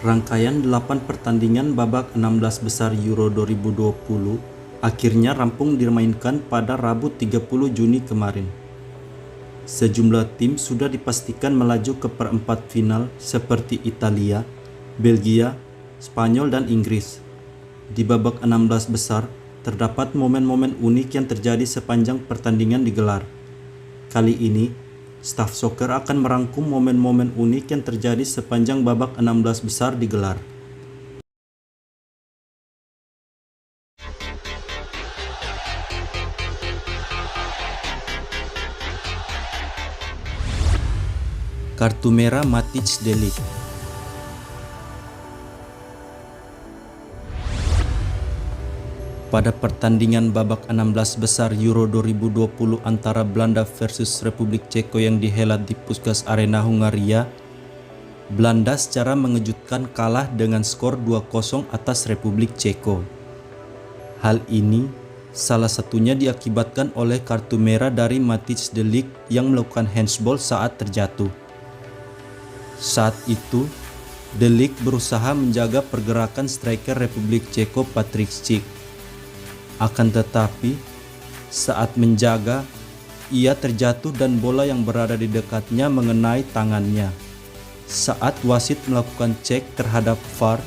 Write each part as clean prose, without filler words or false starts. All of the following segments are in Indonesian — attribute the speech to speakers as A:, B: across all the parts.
A: Rangkaian 8 pertandingan babak 16 besar Euro 2020 akhirnya rampung dimainkan pada Rabu 30 Juni kemarin. Sejumlah tim sudah dipastikan melaju ke perempat final seperti Italia, Belgia, Spanyol dan Inggris. Di babak 16 besar, terdapat momen-momen unik yang terjadi sepanjang pertandingan digelar. Kali ini, staf soccer akan merangkum momen-momen unik yang terjadi sepanjang babak 16 besar digelar. Kartu merah Matic De Ligt. Pada pertandingan babak 16 besar Euro 2020 antara Belanda versus Republik Ceko yang dihelat di Puskás Arena Hungaria, Belanda secara mengejutkan kalah dengan skor 2-0 atas Republik Ceko. Hal ini salah satunya diakibatkan oleh kartu merah dari Matic De Ligt yang melakukan handsball saat terjatuh. Saat itu, De Ligt berusaha menjaga pergerakan striker Republik Ceko Patrik Schick. Akan tetapi, saat menjaga, ia terjatuh dan bola yang berada di dekatnya mengenai tangannya. Saat wasit melakukan cek terhadap VAR,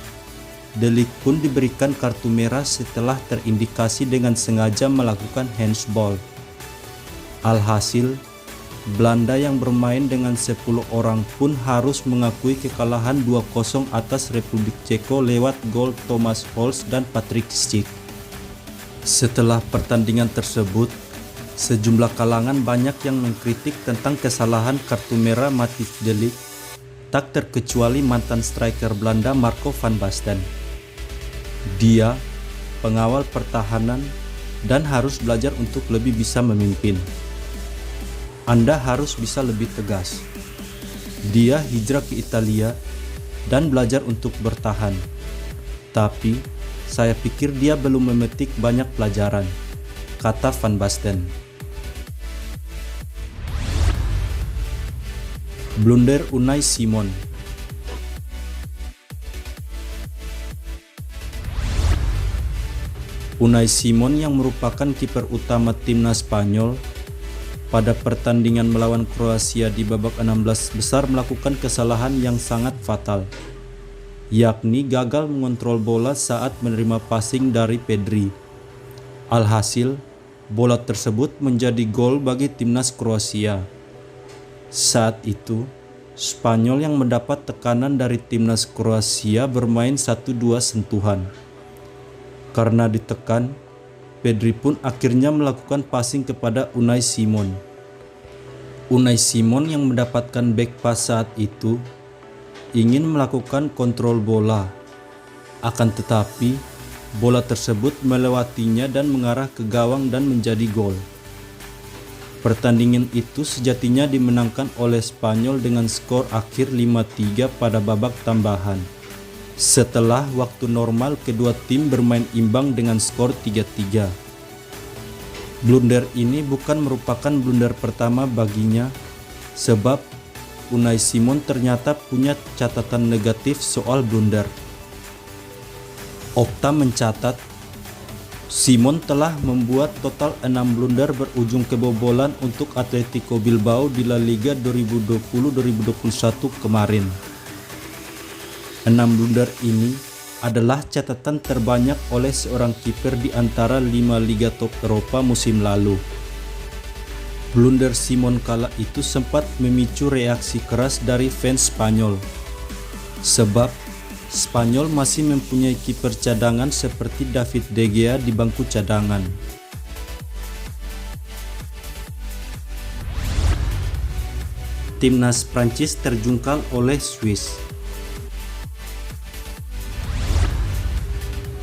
A: De Ligt pun diberikan kartu merah setelah terindikasi dengan sengaja melakukan handsball. Alhasil, Belanda yang bermain dengan 10 orang pun harus mengakui kekalahan 2-0 atas Republik Ceko lewat gol Thomas Holst dan Patrik Schick. Setelah pertandingan tersebut, sejumlah kalangan banyak yang mengkritik tentang kesalahan kartu merah Matic De Ligt, tak terkecuali mantan striker Belanda Marco van Basten. Dia pengawal pertahanan dan harus belajar untuk lebih bisa memimpin. Anda harus bisa lebih tegas. Dia hijrah ke Italia dan belajar untuk bertahan. Tapi, saya pikir dia belum memetik banyak pelajaran, kata Van Basten. Blunder Unai Simon. Unai Simon yang merupakan kiper utama timnas Spanyol pada pertandingan melawan Kroasia di babak 16 besar melakukan kesalahan yang sangat fatal, yakni gagal mengontrol bola saat menerima passing dari Pedri. Alhasil, bola tersebut menjadi gol bagi timnas Kroasia. Saat itu, Spanyol yang mendapat tekanan dari timnas Kroasia bermain 1-2 sentuhan. Karena ditekan, Pedri pun akhirnya melakukan passing kepada Unai Simon. Unai Simon yang mendapatkan back pass saat itu ingin melakukan kontrol bola. Akan tetapi, bola tersebut melewatinya dan mengarah ke gawang dan menjadi gol. Pertandingan itu sejatinya dimenangkan oleh Spanyol dengan skor akhir 5-3 pada babak tambahan. Setelah waktu normal kedua tim bermain imbang dengan skor 3-3. Blunder ini bukan merupakan blunder pertama baginya, sebab Unai Simon ternyata punya catatan negatif soal blunder. Opta mencatat, Simon telah membuat total 6 blunder berujung kebobolan untuk Atletico Bilbao di La Liga 2020-2021 kemarin. 6 blunder ini adalah catatan terbanyak oleh seorang kiper di antara 5 liga top Eropa musim lalu. Blunder Simon kala itu sempat memicu reaksi keras dari fans Spanyol, sebab Spanyol masih mempunyai kiper cadangan seperti David De Gea di bangku cadangan. Timnas Prancis terjungkal oleh Swiss.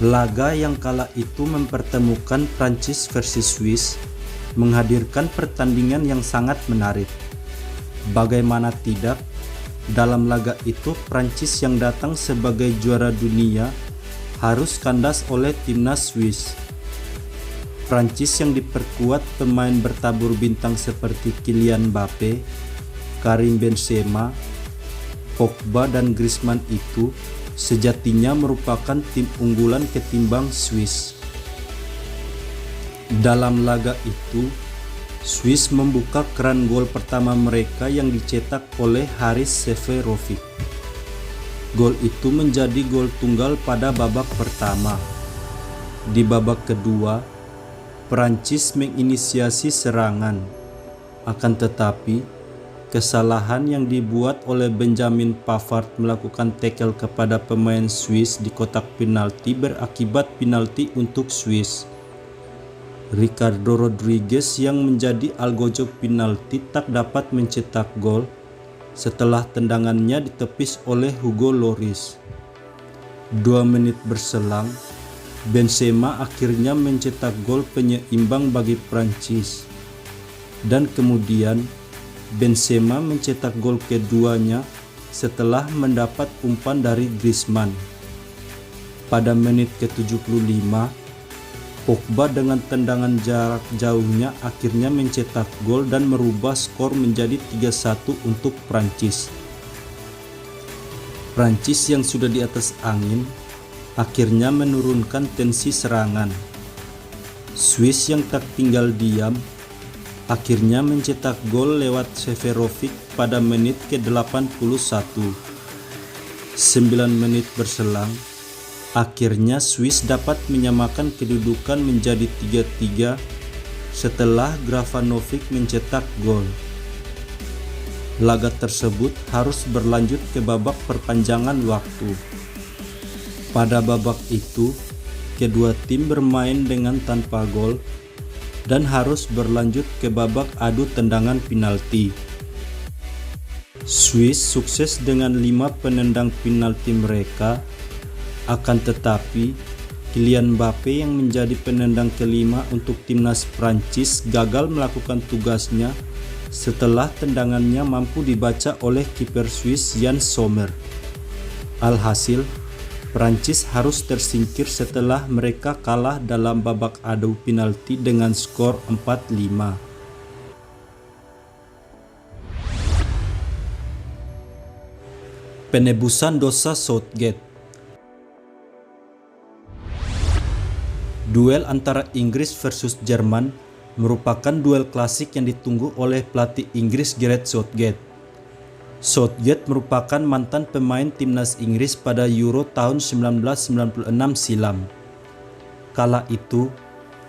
A: Laga yang kala itu mempertemukan Prancis versus Swiss menghadirkan pertandingan yang sangat menarik. Bagaimana tidak, dalam laga itu Prancis yang datang sebagai juara dunia harus kandas oleh timnas Swiss. Prancis yang diperkuat pemain bertabur bintang seperti Kylian Mbappe, Karim Benzema, Pogba dan Griezmann itu sejatinya merupakan tim unggulan ketimbang Swiss. Dalam laga itu, Swiss membuka keran gol pertama mereka yang dicetak oleh Haris Seferovic. Gol itu menjadi gol tunggal pada babak pertama. Di babak kedua, Prancis menginisiasi serangan. Akan tetapi, kesalahan yang dibuat oleh Benjamin Pavard melakukan tackle kepada pemain Swiss di kotak penalti berakibat penalti untuk Swiss. Ricardo Rodriguez yang menjadi algojo penalti tak dapat mencetak gol setelah tendangannya ditepis oleh Hugo Lloris. 2 menit berselang, Benzema akhirnya mencetak gol penyeimbang bagi Prancis. Dan kemudian Benzema mencetak gol keduanya setelah mendapat umpan dari Griezmann. Pada menit ke-75, Pogba dengan tendangan jarak jauhnya akhirnya mencetak gol dan merubah skor menjadi 3-1 untuk Prancis. Prancis yang sudah di atas angin akhirnya menurunkan tensi serangan. Swiss yang tak tinggal diam akhirnya mencetak gol lewat Seferovic pada menit ke-81. 9 menit berselang, akhirnya Swiss dapat menyamakan kedudukan menjadi 3-3 setelah Gravanovic mencetak gol. Laga tersebut harus berlanjut ke babak perpanjangan waktu. Pada babak itu, kedua tim bermain dengan tanpa gol dan harus berlanjut ke babak adu tendangan penalti. Swiss sukses dengan 5 penendang penalti mereka. Akan tetapi, Kylian Mbappe yang menjadi penendang kelima untuk timnas Prancis gagal melakukan tugasnya setelah tendangannya mampu dibaca oleh kiper Swiss Yann Sommer. Alhasil, Prancis harus tersingkir setelah mereka kalah dalam babak adu penalti dengan skor 4-5. Penebusan dosa Southgate. Duel antara Inggris versus Jerman merupakan duel klasik yang ditunggu oleh pelatih Inggris Gareth Southgate. Southgate merupakan mantan pemain timnas Inggris pada Euro tahun 1996 silam. Kala itu,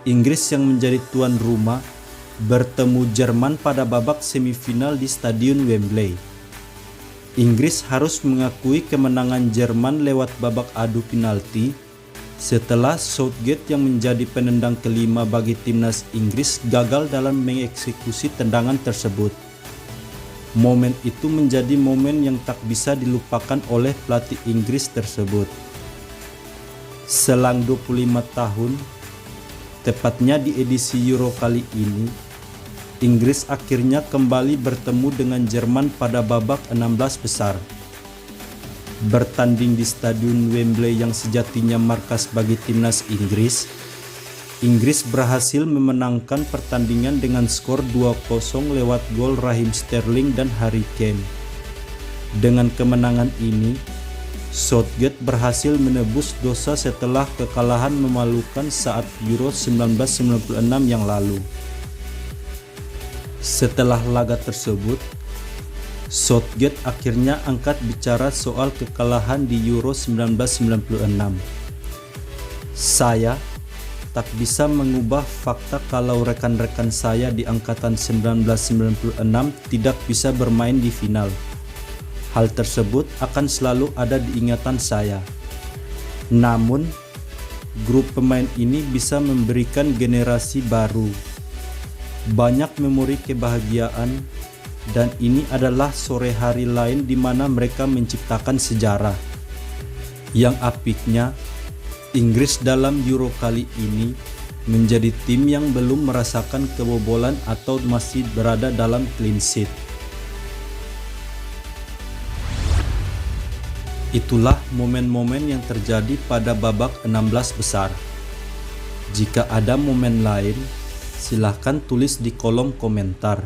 A: Inggris yang menjadi tuan rumah bertemu Jerman pada babak semifinal di Stadion Wembley. Inggris harus mengakui kemenangan Jerman lewat babak adu penalti setelah Southgate yang menjadi penendang kelima bagi timnas Inggris gagal dalam mengeksekusi tendangan tersebut. Momen itu menjadi momen yang tak bisa dilupakan oleh pelatih Inggris tersebut. Selang 25 tahun, tepatnya di edisi Euro kali ini, Inggris akhirnya kembali bertemu dengan Jerman pada babak 16 besar. Bertanding di Stadion Wembley yang sejatinya markas bagi timnas Inggris, Inggris berhasil memenangkan pertandingan dengan skor 2-0 lewat gol Raheem Sterling dan Harry Kane. Dengan kemenangan ini, Southgate berhasil menebus dosa setelah kekalahan memalukan saat Euro 1996 yang lalu. Setelah laga tersebut, Southgate akhirnya angkat bicara soal kekalahan di Euro 1996. Saya tak bisa mengubah fakta kalau rekan-rekan saya di angkatan 1996 tidak bisa bermain di final. Hal tersebut akan selalu ada di ingatan saya. Namun, grup pemain ini bisa memberikan generasi baru banyak memori kebahagiaan, dan ini adalah sore hari lain di mana mereka menciptakan sejarah. Yang apiknya, Inggris dalam Euro kali ini menjadi tim yang belum merasakan kebobolan atau masih berada dalam clean sheet. Itulah momen-momen yang terjadi pada babak 16 besar. Jika ada momen lain, silahkan tulis di kolom komentar.